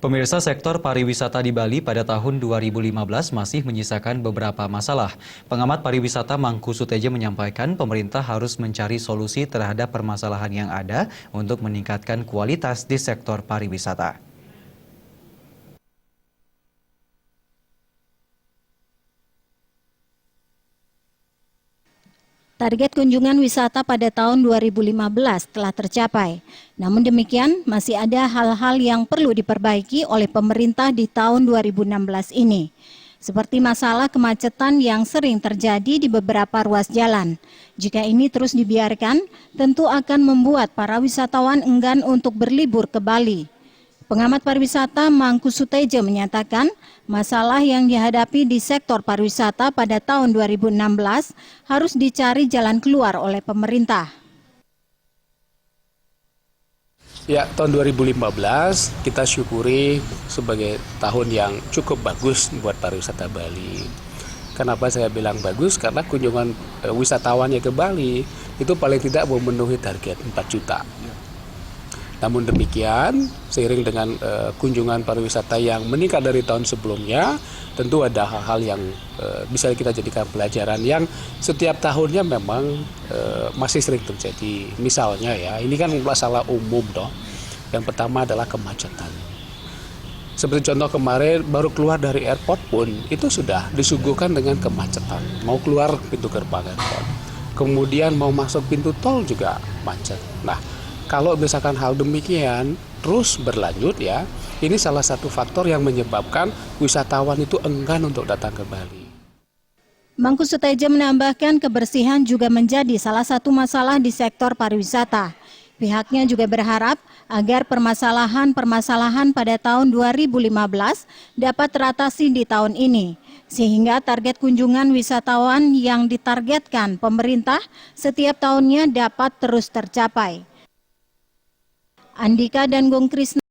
Pemirsa, sektor pariwisata di Bali pada tahun 2015 masih menyisakan beberapa masalah. Pengamat pariwisata Mangku Suteja menyampaikan pemerintah harus mencari solusi terhadap permasalahan yang ada untuk meningkatkan kualitas di sektor pariwisata. Target kunjungan wisata pada tahun 2015 telah tercapai. Namun demikian, masih ada hal-hal yang perlu diperbaiki oleh pemerintah di tahun 2016 ini. Seperti masalah kemacetan yang sering terjadi di beberapa ruas jalan. Jika ini terus dibiarkan, tentu akan membuat para wisatawan enggan untuk berlibur ke Bali. Pengamat pariwisata Mangku Suteja menyatakan masalah yang dihadapi di sektor pariwisata pada tahun 2016 harus dicari jalan keluar oleh pemerintah. Ya, tahun 2015 kita syukuri sebagai tahun yang cukup bagus buat pariwisata Bali. Kenapa saya bilang bagus? Karena kunjungan wisatawannya ke Bali itu paling tidak memenuhi target 4 juta. Namun demikian, seiring dengan kunjungan pariwisata yang meningkat dari tahun sebelumnya, tentu ada hal-hal yang bisa kita jadikan pelajaran yang setiap tahunnya memang masih sering terjadi. Misalnya ya, ini kan masalah umum toh. Yang pertama adalah kemacetan. Seperti contoh kemarin, baru keluar dari airport pun itu sudah disuguhkan dengan kemacetan. Mau keluar pintu gerbang airport, kemudian mau masuk pintu tol juga macet. Nah, kalau misalkan hal demikian terus berlanjut ya, ini salah satu faktor yang menyebabkan wisatawan itu enggan untuk datang ke Bali. Mangku Suteja menambahkan kebersihan juga menjadi salah satu masalah di sektor pariwisata. Pihaknya juga berharap agar permasalahan-permasalahan pada tahun 2015 dapat teratasi di tahun ini, sehingga target kunjungan wisatawan yang ditargetkan pemerintah setiap tahunnya dapat terus tercapai. Andika dan Gong Krisna